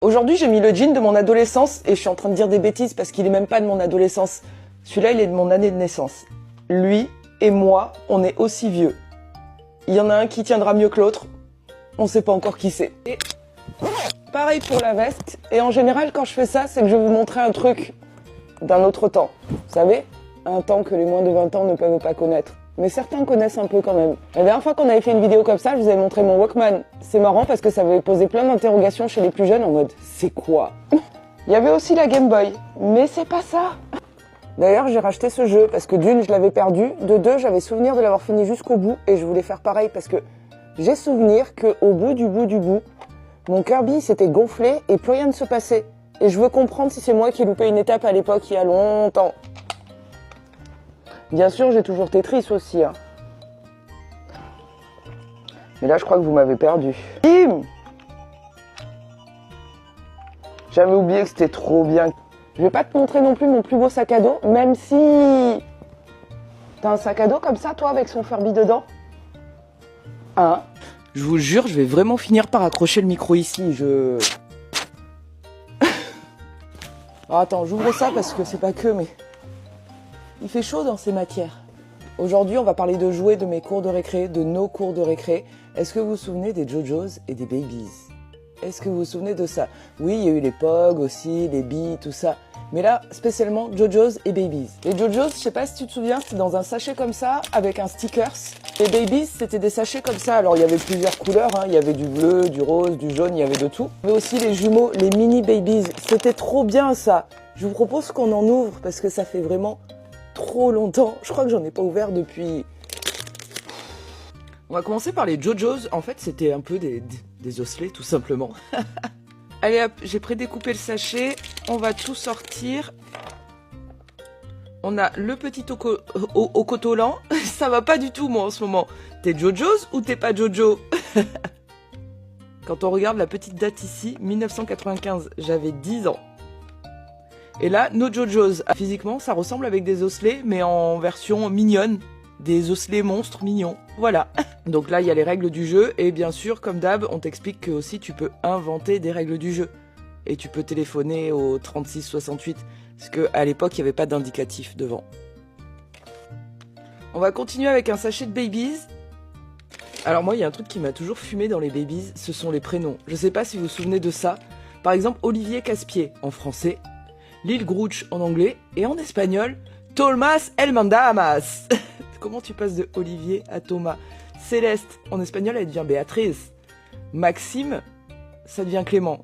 Aujourd'hui, j'ai mis le jean de mon adolescence et je suis en train de dire des bêtises parce qu'il est même pas de mon adolescence. Celui-là, il est de mon année de naissance. Lui et moi, on est aussi vieux. Il y en a un qui tiendra mieux que l'autre. On sait pas encore qui c'est. Et pareil pour la veste. Et en général, quand je fais ça, c'est que je vais vous montrer un truc d'un autre temps. Vous savez, un temps que les moins de 20 ans ne peuvent pas connaître. Mais certains connaissent un peu quand même. La dernière fois qu'on avait fait une vidéo comme ça, je vous avais montré mon Walkman. C'est marrant parce que ça avait posé plein d'interrogations chez les plus jeunes en mode « c'est quoi ?» Il y avait aussi la Game Boy, mais c'est pas ça. D'ailleurs, j'ai racheté ce jeu parce que d'une, je l'avais perdu, de deux, j'avais souvenir de l'avoir fini jusqu'au bout et je voulais faire pareil parce que j'ai souvenir qu'au bout du bout, mon Kirby s'était gonflé et plus rien ne se passait. Et je veux comprendre si c'est moi qui ai loupé une étape à l'époque il y a longtemps. Bien sûr, j'ai toujours Tetris aussi. Hein. Mais là, je crois que vous m'avez perdu. Bim ! J'avais oublié que c'était trop bien. Je vais pas te montrer non plus mon plus beau sac à dos, même si... T'as un sac à dos comme ça, toi, avec son Furby dedans ? Hein ? Je vous jure, je vais vraiment finir par accrocher le micro ici, Alors attends, j'ouvre ça parce que c'est pas que, mais... Il fait chaud dans ces matières. Aujourd'hui, on va parler de jouets de mes cours de récré, de nos cours de récré. Est-ce que vous vous souvenez des JoJo's et des Babies ? Est-ce que vous vous souvenez de ça ? Oui, il y a eu les Pog aussi, les Bi, tout ça. Mais là, spécialement JoJo's et Babies. Les JoJo's, je sais pas si tu te souviens, c'était dans un sachet comme ça, avec un stickers. Les Babies, c'était des sachets comme ça. Alors, il y avait plusieurs couleurs, hein. Il y avait du bleu, du rose, du jaune, il y avait de tout. Il y avait aussi les jumeaux, les mini Babies. C'était trop bien, ça. Je vous propose qu'on en ouvre, parce que ça fait vraiment trop longtemps. Je crois que j'en ai pas ouvert depuis... On va commencer par les JoJo's. En fait, c'était un peu des osselets, tout simplement. Allez hop, j'ai prédécoupé le sachet. On va tout sortir. On a le petit ocotolant. Ça va pas du tout, moi, en ce moment. T'es JoJo's ou t'es pas Jojo? Quand on regarde la petite date ici, 1995, j'avais 10 ans. Et là, nos JoJo's. Physiquement, ça ressemble avec des osselets, mais en version mignonne. Des osselets monstres mignons. Voilà. Donc là, il y a les règles du jeu. Et bien sûr, comme d'hab, on t'explique que aussi tu peux inventer des règles du jeu. Et tu peux téléphoner au 3668. Parce qu'à l'époque, il n'y avait pas d'indicatif devant. On va continuer avec un sachet de Babies. Alors moi, il y a un truc qui m'a toujours fumé dans les Babies. Ce sont les prénoms. Je sais pas si vous vous souvenez de ça. Par exemple, Olivier Caspier en français. Lil Grouch en anglais. Et en espagnol, Tolmas El Mandamas. Comment tu passes de Olivier à Thomas? Céleste, en espagnol, elle devient Béatrice. Maxime, ça devient Clément.